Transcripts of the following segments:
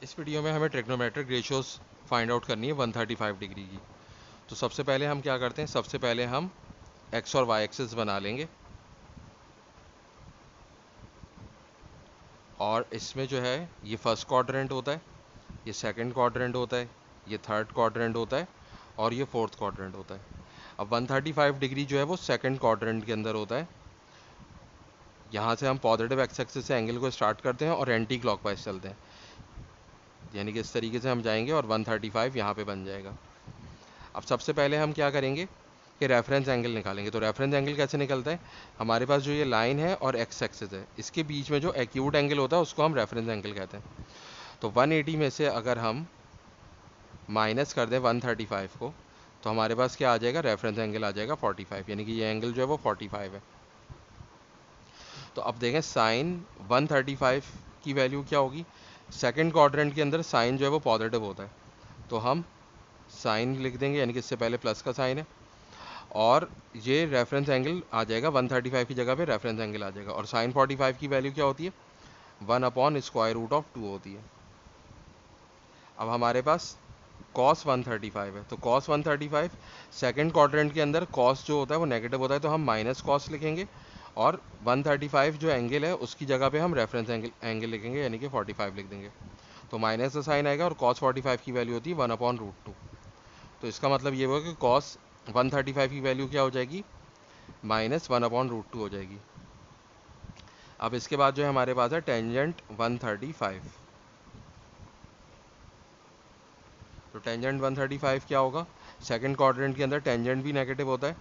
इस वीडियो में हमें ट्रिग्नोमेट्रिक रेशियोज फाइंड आउट करनी है 135 डिग्री की। तो सबसे पहले हम क्या करते हैं, सबसे पहले हम एक्स और वाई एक्सिस बना लेंगे और इसमें जो है ये फर्स्ट क्वाड्रेंट होता है, ये सेकंड क्वाड्रेंट होता है, ये थर्ड क्वाड्रेंट होता है और ये फोर्थ क्वाड्रेंट होता है। अब 135 डिग्री जो है वो सेकंड क्वाड्रेंट के अंदर होता है। यहाँ से हम पॉजिटिव एक्स एक्सिस से एंगल को स्टार्ट करते हैं और एंटी क्लॉकवाइज चलते हैं, यानी कि इस तरीके से हम जाएंगे और 135 यहाँ पे बन जाएगा। अब सबसे पहले हम क्या करेंगे कि रेफरेंस एंगल निकालेंगे। तो रेफरेंस एंगल कैसे निकलता है, हमारे पास जो ये लाइन है और एक्स एक्सिस है, इसके बीच में जो एक्यूट एंगल होता है उसको हम रेफरेंस एंगल कहते हैं। तो 180 में से अगर हम माइनस कर दें 135 को, तो हमारे पास क्या आ जाएगा, रेफरेंस एंगल आ जाएगा 45, यानी कि ये एंगल जो है वो 45 है। तो अब देखें साइन 135 की वैल्यू क्या होगी। सेकंड क्वाड्रेंट के अंदर साइन जो है वो पॉजिटिव होता है, तो हम साइन लिख देंगे, यानी कि इससे पहले प्लस का साइन है और ये रेफरेंस एंगल आ जाएगा 135 की जगह पे रेफरेंस एंगल आ जाएगा। और साइन 45 की वैल्यू क्या होती है, 1/√2 होती है। अब हमारे पास कॉस 135 है, तो कॉस 135 सेकंड क्वाड्रेंट के अंदर कॉस जो होता है वो नेगेटिव होता है, तो हम माइनस कॉस लिखेंगे और 135 जो एंगल है उसकी जगह पे हम रेफरेंस एंगल लिखेंगे, यानी कि 45 लिख देंगे। तो माइनस का साइन आएगा और कॉस 45 की वैल्यू होती है 1/√2। तो इसका मतलब ये हुआ कि कॉस 135 की वैल्यू क्या हो जाएगी, -1/√2 हो जाएगी। अब इसके बाद जो है हमारे पास है टेंजेंट 135। तो टेंजेंट 135 क्या होगा, सेकंड क्वाड्रेंट के अंदर टेंजेंट भी नेगेटिव होता है,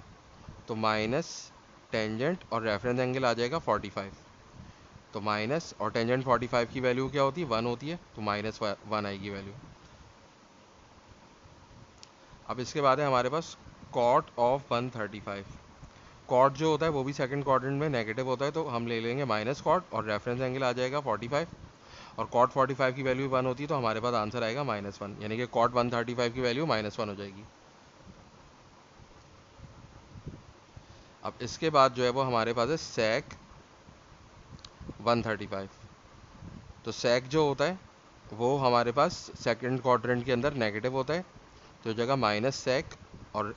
तो माइनस टेंजेंट और रेफरेंस एंगल आ जाएगा 45। तो माइनस और टेंजेंट 45 की वैल्यू क्या होती है, 1 होती है, तो -1 आएगी वैल्यू। अब इसके बाद है हमारे पास कॉट ऑफ 135। कॉट जो होता है वो भी सेकंड क्वाड्रेंट में नेगेटिव होता है, तो हम ले लेंगे माइनस कॉट और रेफरेंस एंगल आ जाएगा 45 और कॉट 45 की वैल्यू 1 होती है, तो हमारे पास आंसर आएगा -1, यानी कि कॉट 135 की वैल्यू -1 हो जाएगी। अब इसके बाद जो है वो हमारे पास है सेक 135। तो सेक जो होता है वो हमारे पास सेकंड क्वाड्रेंट के अंदर नेगेटिव होता है, तो जगह माइनस सेक और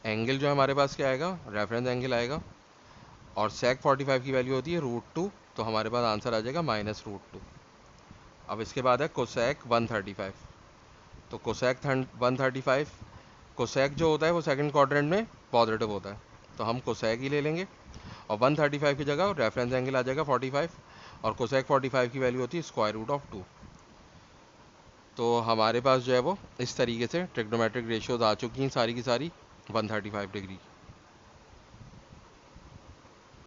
एंगल जो है हमारे पास क्या आएगा, रेफरेंस एंगल आएगा और सेक 45 की वैल्यू होती है √2, तो हमारे पास आंसर आ जाएगा -√2। अब इसके बाद है कोसेक 135। तो कोसेक 135, कोसेक जो होता है वो सेकंड क्वाड्रेंट में पॉजिटिव होता है, तो हम कोसेक ही ले लेंगे और 135 की जगह रेफरेंस एंगल आ जाएगा 45 और कोसेक 45 की वैल्यू होती है √2। तो हमारे पास जो है वो इस तरीके से ट्रिग्नोमेट्रिक रेशियोज आ चुकी हैं सारी की सारी 135 डिग्री।